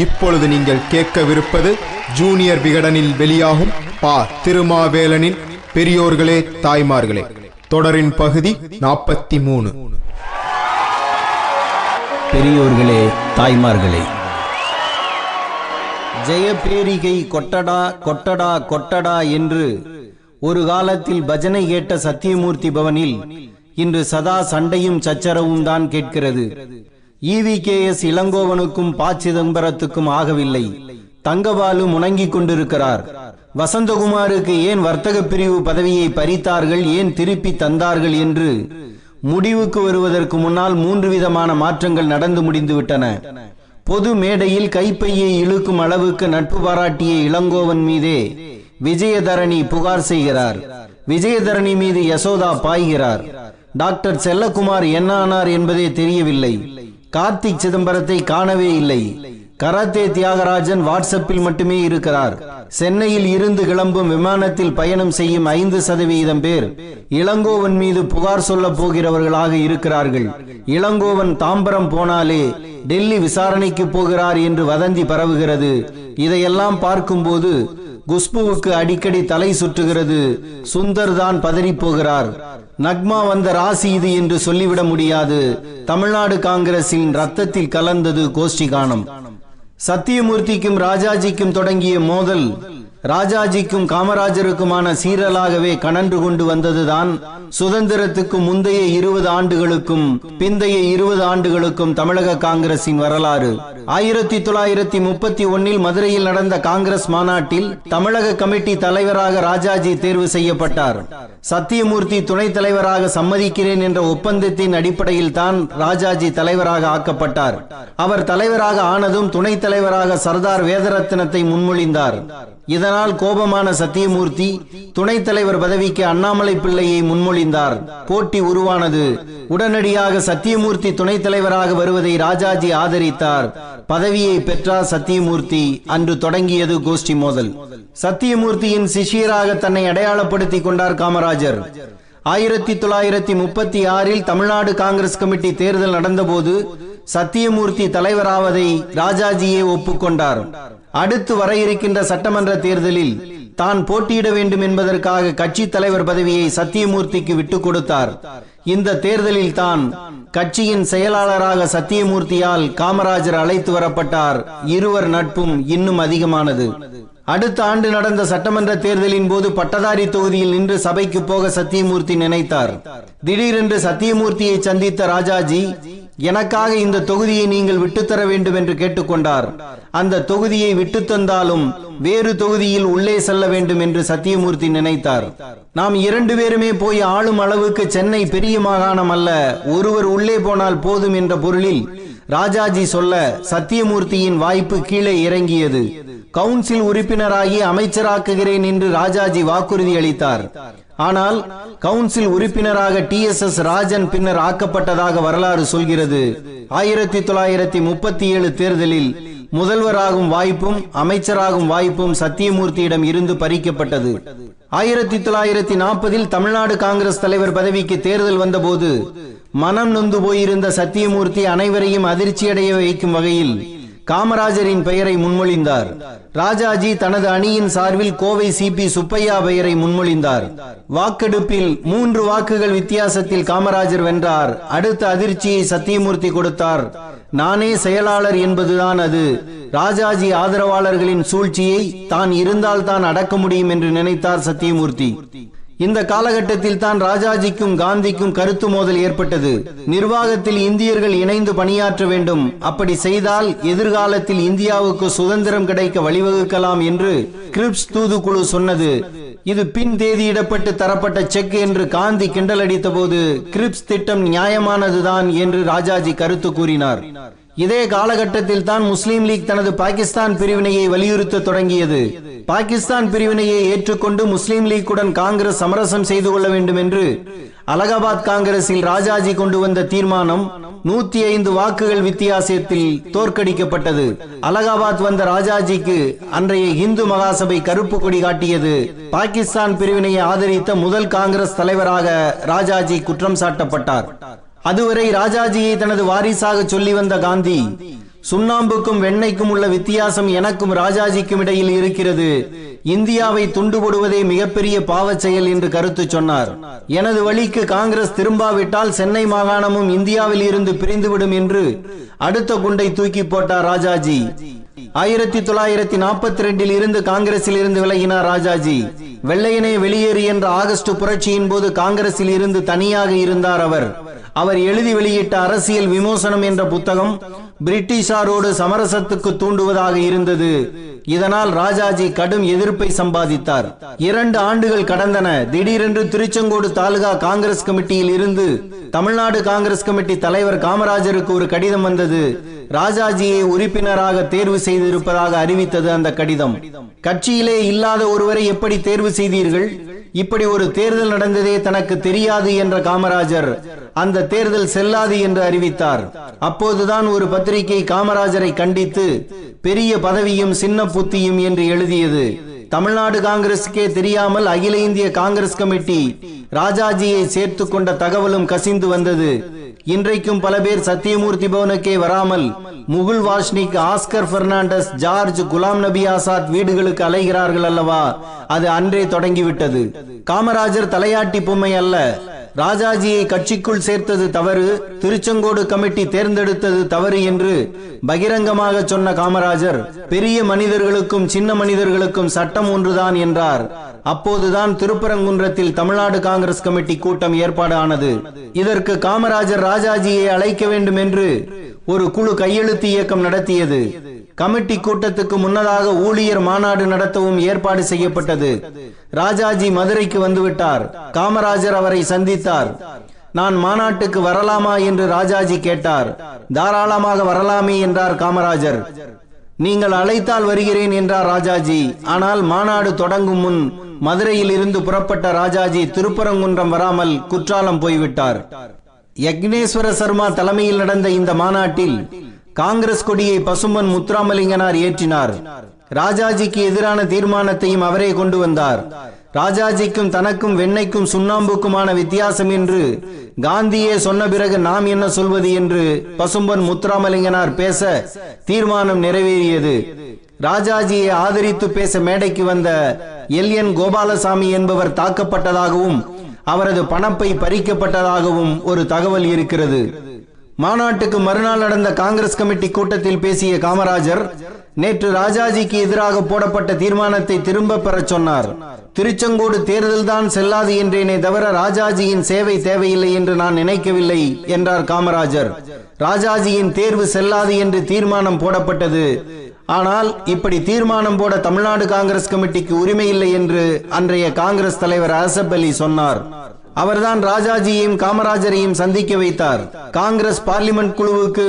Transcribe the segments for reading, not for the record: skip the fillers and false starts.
இப்பொழுது நீங்கள் கேட்கவிருப்பது ஜூனியர் விகடனில் வெளியாகும் பா. திருமாவேலனின் பெரியோர்களே தாய்மார்களே தொடரின் பகுதி 43. பெரியோர்களே தாய்மார்களே. ஜெயபேரிகை கொட்டடா கொட்டடா கொட்டடா என்று ஒரு காலத்தில் பஜனை கேட்ட சத்தியமூர்த்தி பவனில் இன்று சதா சண்டையும் சச்சரவும் தான் கேட்கிறது. EVKS இளங்கோவனுக்கும் ப. சிதம்பரத்துக்கும் ஆகவில்லை. தங்கபாலு முணங்கிக் கொண்டிருக்கிறார். வசந்தகுமாருக்கு ஏன் வர்த்தக பிரிவு பதவியை பறித்தார்கள், ஏன் திருப்பி தந்தார்கள் என்று முடிவுக்கு வருவதற்கு முன்னால் 3 விதமான மாற்றங்கள் நடந்து முடிந்துவிட்டன. பொது மேடையில் கைப்பையை இழுக்கும் அளவுக்கு நட்பு பாராட்டிய இளங்கோவன் மீதே விஜயதரணி புகார் செய்கிறார். விஜயதரணி மீது யசோதா பாய்கிறார். டாக்டர் செல்லகுமார் என்ன ஆனார் என்பதே தெரியவில்லை. கார்த்திக் சிதம்பரத்தை காணவே இல்லை. கராத்தே தியாகராஜன் வாட்ஸ்அப்பில் மட்டுமே இருக்கிறார். சென்னையில் இருந்து கிளம்பும் விமானத்தில் பயணம் செய்யும் 5% பேர் இளங்கோவன் மீது புகார் சொல்ல போகிறவர்களாக இருக்கிறார்கள். இளங்கோவன் தாம்பரம் போனாலே டெல்லி விசாரணைக்கு போகிறார் என்று வதந்தி பரவுகிறது. இதையெல்லாம் பார்க்கும்போது குஷ்புவுக்கு அடிக்கடி தலை சுற்றுகிறது. சுந்தர் தான் பதறி போகிறார். நக்மா வந்த ராசி இது என்று சொல்லிவிட முடியாது. தமிழ்நாடு காங்கிரசின் ரத்தத்தில் கலந்தது கோஷ்டி கானம். சத்தியமூர்த்திக்கும் ராஜாஜிக்கும் தொடங்கிய மோதல் ராஜாஜிக்கும் காமராஜருக்குமான சீரலாகவே கனன்று கொண்டு வந்ததுதான் சுதந்திரத்துக்கு முந்தைய 20 ஆண்டுகளுக்கும் பிந்தைய 20 ஆண்டுகளுக்கும் தமிழக காங்கிரசின் வரலாறு. 1931 மதுரையில் நடந்த காங்கிரஸ் மாநாட்டில் தமிழக கமிட்டி தலைவராக ராஜாஜி தேர்வு செய்யப்பட்டார். சத்தியமூர்த்தி துணைத் தலைவராக சம்மதிக்கிறேன் என்ற ஒப்பந்தத்தின் அடிப்படையில் தான் ராஜாஜி தலைவராக ஆக்கப்பட்டார். அவர் தலைவராக ஆனதும் துணைத் தலைவராக சர்தார் வேதரத்னத்தை முன்மொழிந்தார். இதனால் கோபமான சத்தியமூர்த்தி துணைத் தலைவர் பதவிக்கு அண்ணாமலை பிள்ளையை முன்மொழிந்தார். போட்டி உருவானது. உடனடியாக சத்தியமூர்த்தி துணைத் தலைவராக வருவதை ராஜாஜி ஆதரித்தார். பதவியை பெற்றார் சத்தியமூர்த்தி. அன்று தொடங்கியது கோஷ்டி மோதல். சத்தியமூர்த்தியின் சிஷியராக தன்னை அடையாளப்படுத்திக் கொண்டார் காமராஜர். 1936 தமிழ்நாடு காங்கிரஸ் கமிட்டி தேர்தல் நடந்தபோது சத்தியமூர்த்தி தலைவராவதை ராஜாஜியே ஒப்புக்கொண்டார். அடுத்து வர இருக்கின்ற சட்டமன்ற தேர்தலில் தான் போட்டியிட வேண்டும் என்பதற்காக கட்சி தலைவர் பதவியை சத்தியமூர்த்திக்கு விட்டுக் கொடுத்தார். இந்த தேர்தலில் தான் கட்சியின் செயலாளராக சத்தியமூர்த்தியால் காமராஜர் அழைத்து வரப்பட்டார். இருவர் நட்பும் இன்னும் அதிகமானது. அடுத்த ஆண்டு நடந்த சட்டமன்ற தேர்தலின் போது பட்டதாரி தொகுதியில் நின்று சபைக்கு போக சத்தியமூர்த்தி நினைத்தார். திடீரென்று சத்தியமூர்த்தியை சந்தித்த ராஜாஜி, எனக்காக இந்த தொகுதியை நீங்கள் விட்டுத்தர வேண்டும் என்று கேட்டுக்கொண்டார். அந்த தொகுதியை விட்டு தந்தாலும் வேறு தொகுதியில் உள்ளே செல்ல வேண்டும் என்று சத்தியமூர்த்தி நினைத்தார். நாம் 2 பேருமே போய் ஆளும் அளவுக்கு சென்னை பெரிய மாகாணம் அல்ல, ஒருவர் உள்ளே போனால் போதும் என்ற பொருளில் ராஜாஜி சொல்ல சத்தியமூர்த்தியின் வாய்ப்பு கீழே இறங்கியது. கவுன்சில் உறுப்பினராகி அமைச்சராக்குகிறேன் என்று ராஜாஜி வாக்குறுதி அளித்தார். ஆனால் கவுன்சில் உறுப்பினராக TSS ராஜன் பின்னர் ஆக்கப்பட்டதாக வரலாறு சொல்கிறது. 1937 தேர்தலில் முதல்வராகும் வாய்ப்பும் அமைச்சராகும் வாய்ப்பும் சத்தியமூர்த்தியிடம் இருந்து பறிக்கப்பட்டது. 1940 தமிழ்நாடு காங்கிரஸ் தலைவர் பதவிக்கு தேர்தல் வந்தபோது மனம் நொந்து போயிருந்த சத்தியமூர்த்தி அனைவரையும் அதிர்ச்சியடைய வைக்கும் வகையில் காமராஜரின் பெயரை முன்மொழிந்தார். ராஜாஜி தனது அணியின் சார்பில் கோவை CP சுப்பையா பெயரை முன்மொழிந்தார். வாக்கெடுப்பில் 3 வாக்குகள் வித்தியாசத்தில் காமராஜர் வென்றார். அடுத்த அதிர்ச்சியை சத்தியமூர்த்தி கொடுத்தார். நானே செயலாளர் என்பதுதான் அது. ராஜாஜி ஆதரவாளர்களின் சூழ்ச்சியை தான் இருந்தால் தான் அடக்க முடியும் என்று நினைத்தார் சத்தியமூர்த்தி. இந்த காலகட்டத்தில் தான் ராஜாஜிக்கும் காந்திக்கும் கருத்து மோதல் ஏற்பட்டது. நிர்வாகத்தில் இந்தியர்கள் இணைந்து பணியாற்ற வேண்டும், அப்படி செய்தால் எதிர்காலத்தில் இந்தியாவுக்கு சுதந்திரம் கிடைக்க வழிவகுக்கலாம் என்று கிரிப்ஸ் தூதுக்குழு சொன்னது. இது பின் தேதியிடப்பட்டு தரப்பட்ட செக் என்று காந்தி கிண்டல் அடித்த போது கிரிப்ஸ் திட்டம் நியாயமானதுதான் என்று ராஜாஜி கருத்து கூறினார். இதே காலகட்டத்தில் தான் முஸ்லீம் லீக் தனது பாகிஸ்தான் பிரிவினையை வலியுறுத்த தொடங்கியது. பாகிஸ்தான் பிரிவினையை ஏற்றுக்கொண்டு முஸ்லீம் லீக்குடன் காங்கிரஸ் சமரசம் செய்து கொள்ள வேண்டும் என்று அலகாபாத் காங்கிரஸில் ராஜாஜி கொண்டு வந்த தீர்மானம் 105 வாக்குகள் வித்தியாசத்தில் தோற்கடிக்கப்பட்டது. அலகாபாத் வந்த ராஜாஜிக்கு அன்றைய இந்து மகாசபை கருப்பு கொடி காட்டியது. பாகிஸ்தான் பிரிவினையை ஆதரித்த முதல் காங்கிரஸ் தலைவராக ராஜாஜி குற்றம் சாட்டப்பட்டார். அதுவரை ராஜாஜியை தனது வாரிசாக சொல்லி வந்த காந்தி சுண்ணாம்புக்கும் வெண்ணைக்கும் உள்ள வித்தியாசம் எனக்கும் ராஜாஜிக்கும் இடையில் இருக்கிறது. இந்தியாவை துண்டு போடுவதே மிகப்பெரிய பாவச் செயல் என்று கருத்து சொன்னார். எனது வழிக்கு காங்கிரஸ் திரும்பாவிட்டால் சென்னை மாகாணமும் இந்தியாவில் இருந்து பிரிந்துவிடும் என்று அடுத்த குண்டை தூக்கி போட்டார் ராஜாஜி. 1942 இருந்து காங்கிரஸில் இருந்து விலகினார் ராஜாஜி. வெள்ளையனே வெளியேறு என்ற ஆகஸ்ட் புரட்சியின் போது காங்கிரஸில் இருந்து தனியாக இருந்தார் அவர். அவர் எழுதி வெளியிட்ட அரசியல் விமோசனம் என்ற புத்தகம் பிரிட்டிஷாரோடு சமரசத்துக்கு தூண்டுவதாக இருந்தது. இதனால் ராஜாஜி கடும் எதிர்ப்பை சம்பாதித்தார். 2 ஆண்டுகள் கடந்தன. திடீரென்று திருச்செங்கோடு தாலுகா காங்கிரஸ் கமிட்டியில் இருந்து தமிழ்நாடு காங்கிரஸ் கமிட்டி தலைவர் காமராஜருக்கு ஒரு கடிதம் வந்தது. ராஜாஜியை உறுப்பினராக தேர்வு செய்திருப்பதாக அறிவித்தது அந்த கடிதம். கட்சியிலே இல்லாத ஒருவரை எப்படி தேர்வு செய்தீர்கள்? இப்படி ஒரு தேர்தல் நடந்ததே தனக்கு தெரியாது என்ற காமராஜர் அந்த தேர்தல் செல்லாது என்று அறிவித்தார். அப்போதுதான் ஒரு பத்திரிகை காமராஜரை கண்டித்து பெரிய பதவியும் சின்ன புத்தியும் என்று எழுதியது. தமிழ்நாடு காங்கிரசுக்கே தெரியாமல் அகில இந்திய காங்கிரஸ் கமிட்டி ராஜாஜியை சேர்த்து கொண்ட தகவலும் கசிந்து வந்தது. இன்றைக்கும் பல பேர் சத்தியமூர்த்தி பவனுக்கே வராமல் முகுல் வாஷ்னிக், ஆஸ்கர் பெர்னாண்டஸ், ஜார்ஜ், குலாம் நபி ஆசாத் வீடுகளுக்கு அலைகிறார்கள் அல்லவா? அது அன்றே தொடங்கிவிட்டது. காமராஜர் தலையாட்டி பொம்மை அல்ல. ராஜாஜியை கட்சிக்குள் சேர்த்தது தவறு, திருச்செங்கோடு கமிட்டி தேர்ந்தெடுத்தது தவறு என்று பகிரங்கமாக சொன்ன காமராஜர் பெரிய மனிதர்களுக்கும் சின்ன மனிதர்களுக்கும் சட்டம் ஒன்றுதான் என்றார். அப்போதுதான் திருப்பரங்குன்றத்தில் தமிழ்நாடு காங்கிரஸ் கமிட்டி கூட்டம் ஏற்பாடு ஆனது. இதற்கு காமராஜர் ராஜாஜியை அழைக்க வேண்டும் என்று ஒரு குழு கையெழுத்து இயக்கம் நடத்தியது. கமிட்டி கூட்டத்துக்கு முன்னதாக ஊழியர் மாநாடு நடத்தவும் ஏற்பாடு செய்யப்பட்டது. ராஜாஜி மதுரைக்கு வந்துவிட்டார். காமராஜர் அவரை சந்தித்தார். நான் மாநாட்டுக்கு வரலாமா என்று ராஜாஜி கேட்டார். தாராளமாக வரலாமே என்றார் காமராஜர். நீங்கள் அழைத்தால் வருகிறேன் என்றார் ராஜாஜி. ஆனால் மாநாடு தொடங்கும் முன் மதுரையில் இருந்து புறப்பட்ட ராஜாஜி திருப்பரங்குன்றம் வராமல் குற்றாலம் போய்விட்டார். யக்னேஸ்வர சர்மா தலைமையில் நடந்த இந்த மாநாட்டில் காங்கிரஸ் கொடியை பசும்பொன் முத்துராமலிங்கனார் ஏற்றினார். ராஜாஜிக்கு எதிரான தீர்மானத்தையும் அவரே கொண்டு வந்தார். ராஜாஜிக்கும் தனக்கும் வெண்ணைக்கும் சுண்ணாம்புக்குமான வித்தியாசம் என்று காந்தியே சொன்ன பிறகு நாம் என்ன சொல்வது என்று பசும்பொன் முத்துராமலிங்கனார் பேச தீர்மானம் நிறைவேறியது. ராஜாஜியை ஆதரித்து பேச மேடைக்கு வந்த எல்.என். கோபாலசாமி என்பவர் தாக்கப்பட்டதாகவும் அவரது பணப்பை பறிக்கப்பட்டதாகவும் ஒரு தகவல் இருக்கிறது. மாநாட்டுக்கு மறுநாள் நடந்த காங்கிரஸ் கமிட்டி கூட்டத்தில் பேசிய காமராஜர் நேற்று ராஜாஜிக்கு எதிராக போடப்பட்ட தீர்மானத்தை திரும்ப பெற சொன்னார். திருச்செங்கோடு தேர்தல் தான் செல்லாது என்றேனே தவிர ராஜாஜியின் சேவை தேவையில்லை என்று நான் நினைக்கவில்லை என்றார் காமராஜர். ராஜாஜியின் தேர்வு செல்லாது என்று தீர்மானம் போடப்பட்டது. ஆனால் இப்படி தீர்மானம் போட தமிழ்நாடு காங்கிரஸ் கமிட்டிக்கு உரிமை இல்லை என்று அன்றைய காங்கிரஸ் தலைவர் அசப் அலி சொன்னார். அவர்தான் ராஜாஜியையும் காமராஜரையும் சந்திக்க வைத்தார். காங்கிரஸ் பார்லிமெண்ட் குழுவுக்கு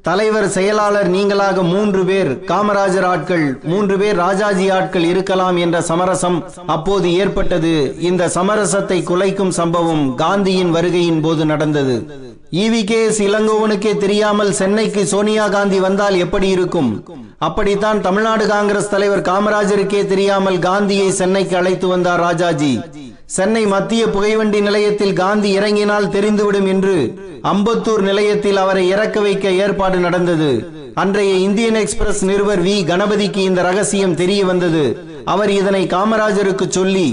தலைவர், செயலாளர் நீங்களாக 3 பேர் காமராஜர் ஆட்கள், 3 பேர் ராஜாஜி ஆட்கள் இருக்கலாம் என்ற சமரசம் அப்போது ஏற்பட்டது. இந்த சமரசத்தை குலைக்கும் சம்பவம் காந்தியின் வருகையின் போது நடந்தது. EVKS இளங்கோவனுக்கே தெரியாமல் சென்னைக்கு சோனியா காந்தி வந்தால் எப்படி இருக்கும்? அப்படித்தான் தமிழ்நாடு காங்கிரஸ் தலைவர் காமராஜருக்கே தெரியாமல் காந்தியை சென்னைக்கு அழைத்து வந்தார் ராஜாஜி. சென்னை மத்திய புகைவண்டி நிலையத்தில் காந்தி இறங்கினால் தெரிந்துவிடும் என்று அம்பத்தூர் நிலையத்தில் அவரை இறக்க வைக்க ஏற்பாடு நடந்தது. அன்றைய இந்தியன் எக்ஸ்பிரஸ் நிருபர் வி. கணபதிக்கு இந்த ரகசியம் தெரிய வந்தது. அவர் இதனை காமராஜருக்கு சொல்லி